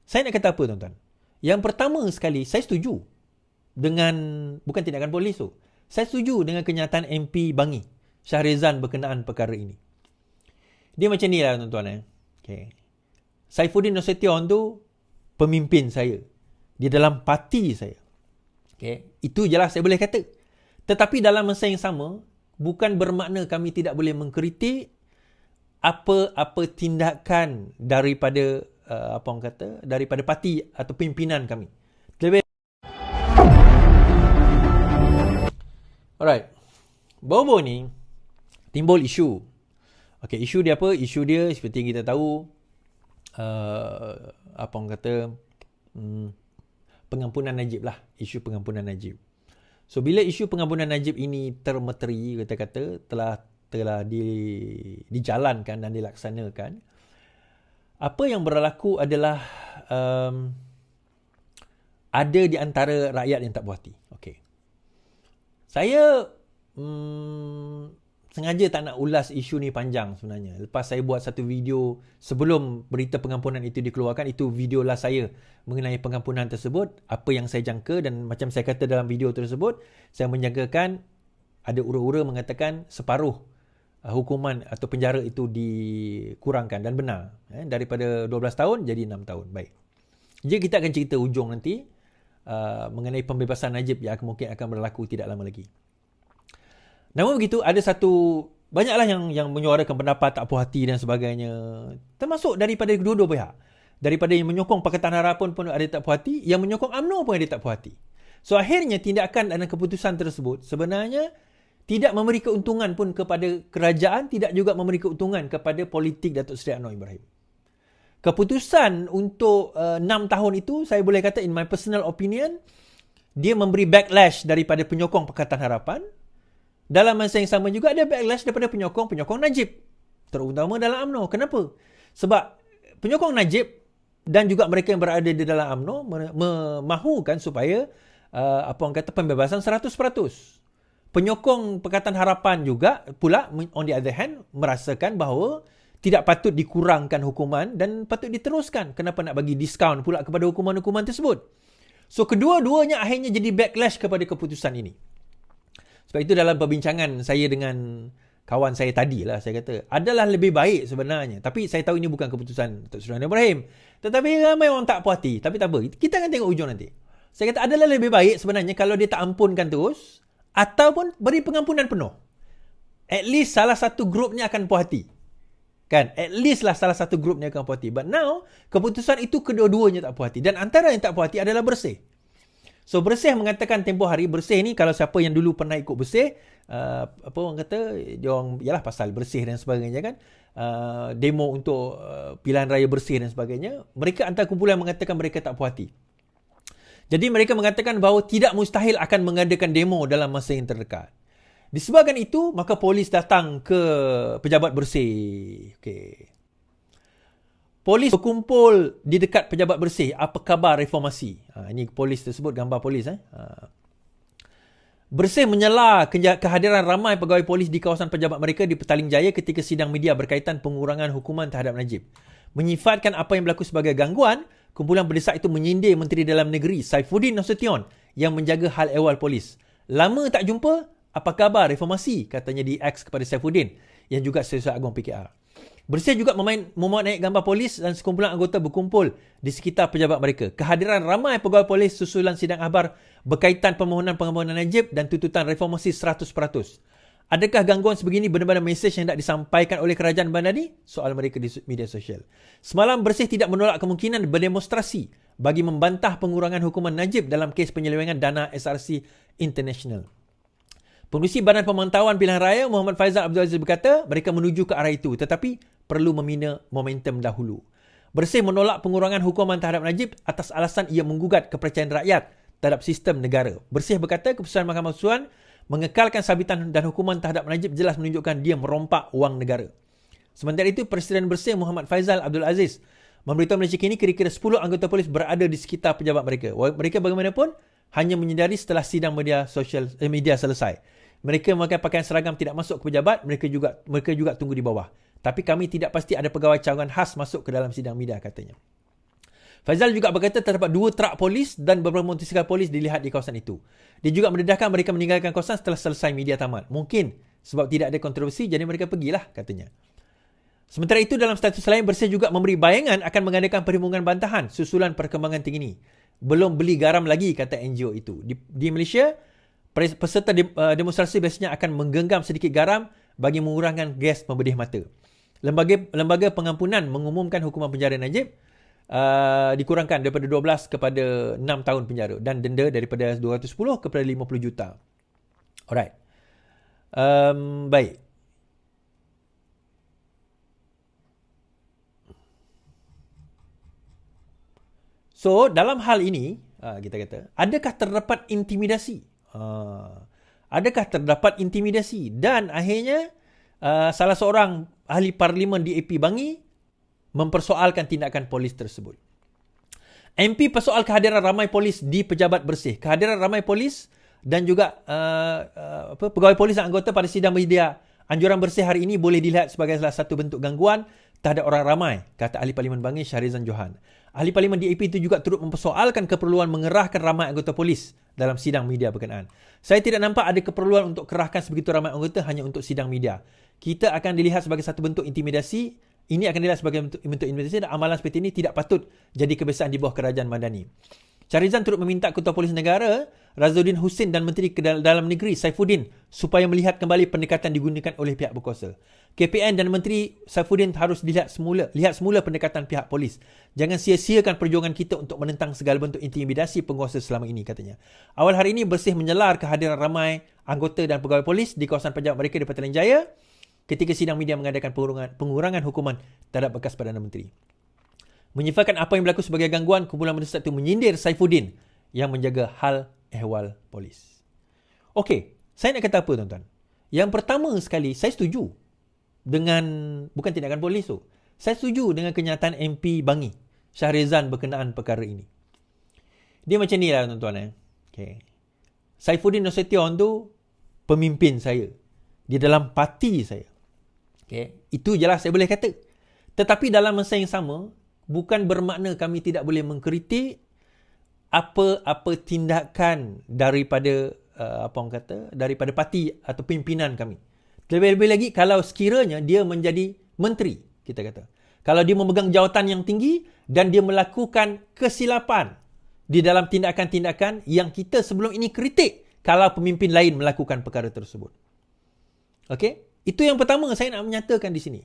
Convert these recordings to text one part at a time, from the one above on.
Saya nak kata apa tuan-tuan? Yang pertama sekali, saya setuju dengan, bukan tindakan polis tu. Saya setuju dengan kenyataan MP Bangi, Shahrizan berkenaan perkara ini. Dia macam ni lah tuan-tuan. Okay. Saifuddin Nasution tu pemimpin saya. Dia dalam parti saya. Okay. Itu je lah saya boleh kata. Tetapi dalam masa yang sama, bukan bermakna kami tidak boleh mengkritik apa-apa tindakan daripada daripada parti atau pimpinan kami. Lebih. Alright. Baru-baru ni timbul isu. Okay, isu dia apa? Isu dia seperti yang kita tahu, pengampunan Najib lah. Isu pengampunan Najib. So, bila isu pengampunan Najib ini termeteri, kata-kata, telah dijalankan dan dilaksanakan, apa yang berlaku adalah ada di antara rakyat yang tak puas hati. Okay. Saya sengaja tak nak ulas isu ni panjang sebenarnya. Lepas saya buat satu video sebelum berita pengampunan itu dikeluarkan, itu video lah saya mengenai pengampunan tersebut, apa yang saya jangka, dan macam saya kata dalam video tersebut, saya menjangkakan ada ura-ura mengatakan separuh hukuman atau penjara itu dikurangkan, dan benar. Daripada 12 tahun jadi 6 tahun. Baik. Jadi kita akan cerita ujung nanti mengenai pembebasan Najib yang mungkin akan berlaku tidak lama lagi. Namun begitu, ada banyaklah yang menyuarakan pendapat tak puas hati dan sebagainya. Termasuk daripada kedua-dua pihak. Daripada yang menyokong Pakatan Harapan pun ada tak puas hati, yang menyokong UMNO pun ada tak puas hati. So akhirnya tindakan dan keputusan tersebut sebenarnya tidak memberi keuntungan pun kepada kerajaan, tidak juga memberi keuntungan kepada politik Datuk Seri Anwar Ibrahim. Keputusan untuk 6 tahun itu, saya boleh kata in my personal opinion, dia memberi backlash daripada penyokong Pakatan Harapan. Dalam masa yang sama juga ada backlash daripada penyokong Najib, terutama dalam UMNO. Kenapa? Sebab penyokong Najib dan juga mereka yang berada di dalam UMNO memahukan supaya pembebasan 100%. Penyokong Pakatan Harapan juga pula on the other hand merasakan bahawa tidak patut dikurangkan hukuman dan patut diteruskan. Kenapa nak bagi diskaun pula kepada hukuman-hukuman tersebut? So kedua-duanya akhirnya jadi backlash kepada keputusan ini. Sebab itu dalam perbincangan saya dengan kawan saya tadi lah, saya kata adalah lebih baik sebenarnya. Tapi saya tahu ini bukan keputusan Datuk Seri Anwar Ibrahim. Tetapi ramai orang tak puas hati. Tapi tak apa, kita akan tengok ujung nanti. Saya kata adalah lebih baik sebenarnya kalau dia tak ampunkan terus, ataupun beri pengampunan penuh. At least salah satu grupnya akan puas hati. Kan? At least lah salah satu grupnya akan puas hati. But now, keputusan itu kedua-duanya tak puas hati. Dan antara yang tak puas hati adalah Bersih. So Bersih mengatakan tempoh hari, Bersih ni kalau siapa yang dulu pernah ikut Bersih, orang kata, dia orang, yalah pasal Bersih dan sebagainya kan, demo untuk pilihan raya Bersih dan sebagainya, mereka antara kumpulan mengatakan mereka tak puas hati. Jadi mereka mengatakan bahawa tidak mustahil akan mengadakan demo dalam masa yang terdekat. Disebabkan itu, maka polis datang ke pejabat Bersih. Okay. Polis berkumpul di dekat pejabat Bersih. Apa khabar reformasi? Ini polis tersebut, gambar polis. Bersih menyela kehadiran ramai pegawai polis di kawasan pejabat mereka di Petaling Jaya ketika sidang media berkaitan pengurangan hukuman terhadap Najib. Menyifatkan apa yang berlaku sebagai gangguan, kumpulan berdesak itu menyindir Menteri Dalam Negeri Saifuddin Nasution yang menjaga hal ehwal polis. Lama tak jumpa, apa khabar reformasi? Katanya di X kepada Saifuddin yang juga Setiausaha Agung PKR. Bersih juga memuat naik gambar polis dan sekumpulan anggota berkumpul di sekitar pejabat mereka. Kehadiran ramai pegawai polis susulan sidang akhbar berkaitan permohonan pengampunan Najib dan tuntutan reformasi 100%. Adakah gangguan sebegini benar-benar mesej yang hendak disampaikan oleh kerajaan Bandari? Soal mereka di media sosial. Semalam Bersih tidak menolak kemungkinan berdemonstrasi bagi membantah pengurangan hukuman Najib dalam kes penyelewengan dana SRC International. Pengerusi Badan Pemantauan Pilihan Raya Muhammad Faizal Abdul Aziz berkata mereka menuju ke arah itu tetapi perlu membina momentum dahulu. Bersih menolak pengurangan hukuman terhadap Najib atas alasan ia menggugat kepercayaan rakyat terhadap sistem negara. Bersih berkata keputusan Mahkamah Konstitusi mengekalkan sabitan dan hukuman terhadap Najib jelas menunjukkan dia merompak wang negara. Sementara itu, Presiden Bersih Muhammad Faizal Abdul Aziz memberitahu Malaysia kini kira-kira 10 anggota polis berada di sekitar pejabat mereka. Mereka bagaimanapun hanya menyedari setelah sidang media selesai. Mereka memakai pakaian seragam tidak masuk ke pejabat, mereka juga tunggu di bawah. Tapi kami tidak pasti ada pegawai cawangan khas masuk ke dalam sidang media, katanya. Faizal juga berkata terdapat 2 trak polis dan beberapa motosikal polis dilihat di kawasan itu. Dia juga mendedahkan mereka meninggalkan kawasan setelah selesai media tamat. Mungkin sebab tidak ada kontroversi, jadi mereka pergilah, katanya. Sementara itu, dalam status lain, Bersih juga memberi bayangan akan mengadakan perhimpunan bantahan susulan perkembangan terkini. Belum beli garam lagi, kata NGO itu. Di Malaysia, peserta demonstrasi biasanya akan menggenggam sedikit garam bagi mengurangkan gas pembedih mata. Lembaga pengampunan mengumumkan hukuman penjara Najib dikurangkan daripada 12 kepada 6 tahun penjara dan denda daripada 210 kepada 50 juta. Alright. Baik. So, dalam hal ini, kita kata, adakah terdapat intimidasi? Adakah terdapat intimidasi? Dan akhirnya, salah seorang ahli parlimen di AP Bangi mempersoalkan tindakan polis tersebut. MP persoal kehadiran ramai polis di pejabat Bersih. Kehadiran ramai polis dan juga pegawai polis dan anggota pada sidang media anjuran Bersih hari ini boleh dilihat sebagai salah satu bentuk gangguan terhadap orang ramai, kata ahli parlimen Bangi Syahrizan Johan. Ahli parlimen DAP itu juga turut mempersoalkan keperluan mengerahkan ramai anggota polis dalam sidang media berkenaan. Saya tidak nampak ada keperluan untuk kerahkan sebegitu ramai anggota hanya untuk sidang media. Kita akan dilihat sebagai satu bentuk intimidasi. Ini akan dilihat sebagai bentuk intimidasi dan amalan seperti ini tidak patut jadi kebiasaan di bawah kerajaan Madani. Syahrizan turut meminta Ketua Polis Negara Razudin Hussein dan Menteri Dalam Negeri Saifuddin supaya melihat kembali pendekatan digunakan oleh pihak berkuasa. KPN dan Menteri Saifuddin harus lihat semula pendekatan pihak polis. Jangan sia-siakan perjuangan kita untuk menentang segala bentuk intimidasi penguasa selama ini, katanya. Awal hari ini Bersih menyelar kehadiran ramai anggota dan pegawai polis di kawasan pejabat mereka di Petaling Jaya ketika sidang media mengadakan pengurangan hukuman terhadap bekas Perdana Menteri. Menyifatkan apa yang berlaku sebagai gangguan, kumpulan mendesak itu menyindir Saifuddin yang menjaga hal ehwal polis. Okey, saya nak kata apa, tuan-tuan? Yang pertama sekali, saya setuju dengan, bukan tindakan polis tu, saya setuju dengan kenyataan MP Bangi Syahrizan berkenaan perkara ini. Dia macam ni lah, tuan-tuan. Okay. Saifuddin Nasution tu pemimpin saya di dalam parti saya. Okay. Itu je lah saya boleh kata. Tetapi dalam masa yang sama, bukan bermakna kami tidak boleh mengkritik apa-apa tindakan daripada daripada parti atau pimpinan kami. Lebih-lebih lagi kalau sekiranya dia menjadi menteri, kita kata. Kalau dia memegang jawatan yang tinggi dan dia melakukan kesilapan di dalam tindakan-tindakan yang kita sebelum ini kritik kalau pemimpin lain melakukan perkara tersebut. Okey? Itu yang pertama saya nak menyatakan di sini.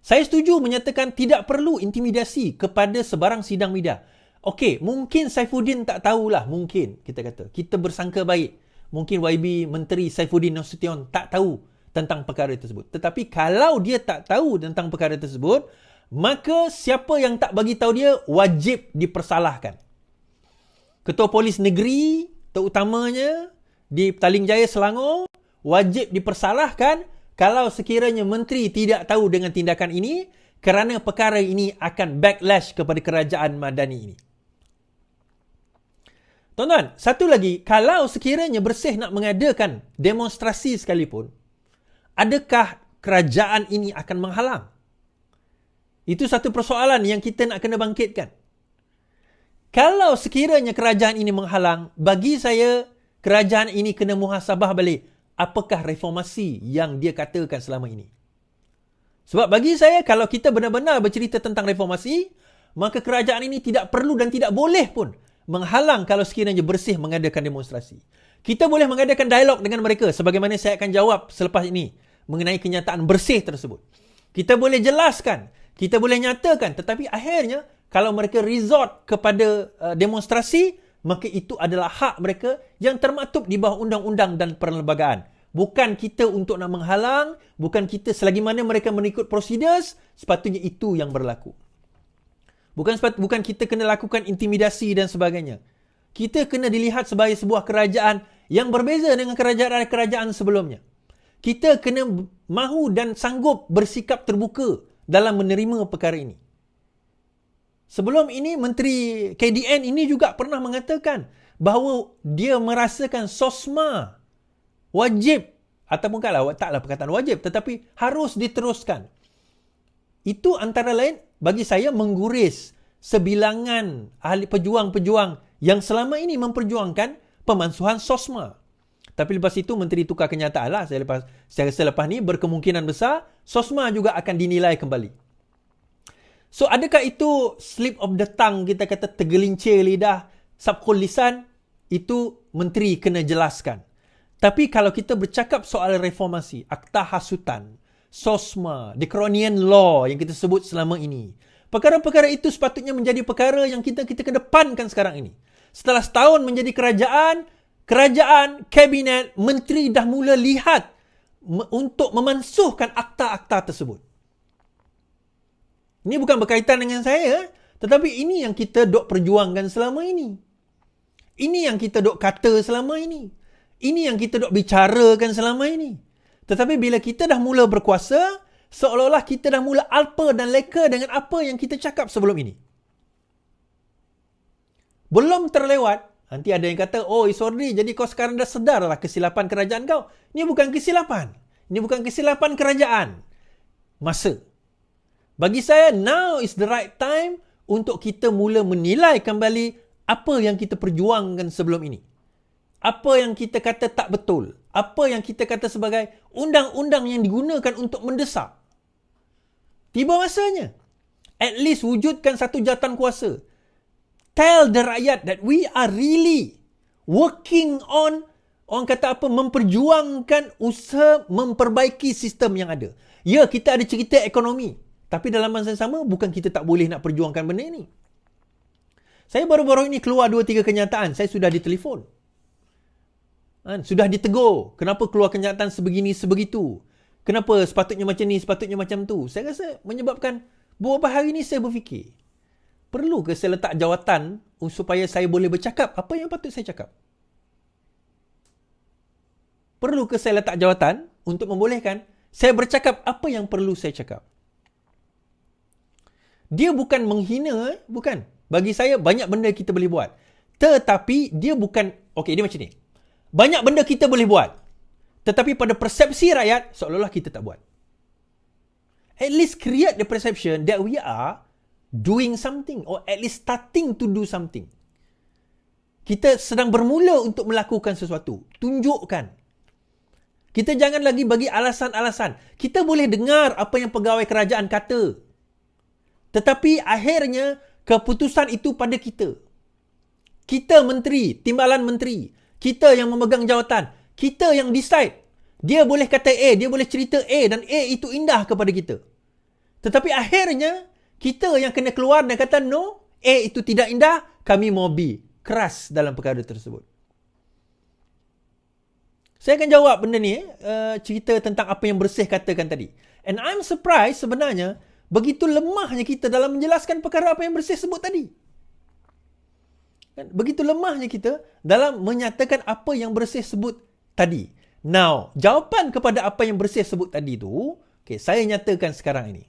Saya setuju menyatakan tidak perlu intimidasi kepada sebarang sidang media. Okey, mungkin Saifuddin tak tahulah, mungkin kita kata. Kita bersangka baik. Mungkin YB Menteri Saifuddin Nasution tak tahu tentang perkara tersebut. Tetapi kalau dia tak tahu tentang perkara tersebut, maka siapa yang tak bagi tahu dia wajib dipersalahkan. Ketua Polis Negeri, terutamanya di Petaling Jaya, Selangor, wajib dipersalahkan kalau sekiranya menteri tidak tahu dengan tindakan ini, kerana perkara ini akan backlash kepada kerajaan Madani ini. Tuan-tuan, satu lagi, kalau sekiranya Bersih nak mengadakan demonstrasi sekalipun, adakah kerajaan ini akan menghalang? Itu satu persoalan yang kita nak kena bangkitkan. Kalau sekiranya kerajaan ini menghalang, bagi saya, kerajaan ini kena muhasabah balik. Apakah reformasi yang dia katakan selama ini? Sebab bagi saya, kalau kita benar-benar bercerita tentang reformasi, maka kerajaan ini tidak perlu dan tidak boleh pun menghalang kalau sekiranya Bersih mengadakan demonstrasi. Kita boleh mengadakan dialog dengan mereka, sebagaimana saya akan jawab selepas ini mengenai kenyataan Bersih tersebut. Kita boleh jelaskan, kita boleh nyatakan, tetapi akhirnya kalau mereka resort kepada demonstrasi, maka itu adalah hak mereka yang termaktub di bawah undang-undang dan perlembagaan. Bukan kita untuk nak menghalang, bukan kita selagi mana mereka mengikut prosedures, sepatutnya itu yang berlaku. Bukan kita kena lakukan intimidasi dan sebagainya. Kita kena dilihat sebagai sebuah kerajaan yang berbeza dengan kerajaan-kerajaan sebelumnya. Kita kena mahu dan sanggup bersikap terbuka dalam menerima perkara ini. Sebelum ini, Menteri KDN ini juga pernah mengatakan bahawa dia merasakan SOSMA wajib, ataupun taklah perkataan wajib, tetapi harus diteruskan. Itu antara lain bagi saya mengguris sebilangan ahli pejuang-pejuang yang selama ini memperjuangkan pemansuhan SOSMA. Tapi lepas itu menteri tukar kenyataan lah. Saya rasa lepas ni berkemungkinan besar SOSMA juga akan dinilai kembali. So adakah itu slip of the tongue, kita kata tergelincir lidah, sabkul lisan? Itu menteri kena jelaskan. Tapi kalau kita bercakap soal reformasi, akta hasutan, SOSMA, Dekronian Law yang kita sebut selama ini, perkara-perkara itu sepatutnya menjadi perkara yang kita kedepankan sekarang ini. Setelah setahun menjadi kerajaan, kabinet, menteri dah mula lihat untuk memansuhkan akta-akta tersebut. Ini bukan berkaitan dengan saya, tetapi ini yang kita dok perjuangkan selama ini. Ini yang kita dok kata selama ini. Ini yang kita dok bicarakan selama ini. Tetapi bila kita dah mula berkuasa, seolah-olah kita dah mula alpa dan leka dengan apa yang kita cakap sebelum ini. Belum terlewat, nanti ada yang kata, oh Iswardi, jadi kau sekarang dah sedarlah kesilapan kerajaan kau. Ini bukan kesilapan. Ini bukan kesilapan kerajaan. Masa. Bagi saya, now is the right time untuk kita mula menilai kembali apa yang kita perjuangkan sebelum ini. Apa yang kita kata tak betul. Apa yang kita kata sebagai undang-undang yang digunakan untuk mendesak. Tiba masanya. At least wujudkan satu jawatan kuasa. Tell the rakyat that we are really working on, orang kata apa, memperjuangkan usaha memperbaiki sistem yang ada. Ya, kita ada cerita ekonomi. Tapi dalam masa yang sama, bukan kita tak boleh nak perjuangkan benda ini. Saya baru-baru ini keluar 2-3 kenyataan. Saya sudah ditelefon. Sudah ditegur. Kenapa keluar kenyataan sebegini, sebegitu? Kenapa sepatutnya macam ni, sepatutnya macam tu? Saya rasa menyebabkan beberapa hari ini saya berfikir, perlu ke saya letak jawatan supaya saya boleh bercakap apa yang patut saya cakap? Perlu ke saya letak jawatan untuk membolehkan saya bercakap apa yang perlu saya cakap? Dia bukan menghina, bukan. Bagi saya, banyak benda kita boleh buat. Tetapi, dia bukan, okey, dia macam ni. Banyak benda kita boleh buat. Tetapi pada persepsi rakyat, seolah-olah kita tak buat. At least create the perception that we are doing something, or at least starting to do something. Kita sedang bermula untuk melakukan sesuatu. Tunjukkan. Kita jangan lagi bagi alasan-alasan. Kita boleh dengar apa yang pegawai kerajaan kata. Tetapi akhirnya keputusan itu pada kita. Kita menteri, timbalan menteri. Kita yang memegang jawatan. Kita yang decide. Dia boleh kata A, dia boleh cerita A dan A itu indah kepada kita. Tetapi akhirnya kita yang kena keluar dan kata no, A itu tidak indah, kami mau B. Keras dalam perkara tersebut. Saya akan jawab benda ni, cerita tentang apa yang Bersih katakan tadi. And I'm surprised sebenarnya, begitu lemahnya kita dalam menjelaskan perkara apa yang Bersih sebut tadi. Begitu lemahnya kita dalam menyatakan apa yang Bersih sebut tadi. Now, jawapan kepada apa yang Bersih sebut tadi tu, okay, saya nyatakan sekarang ini.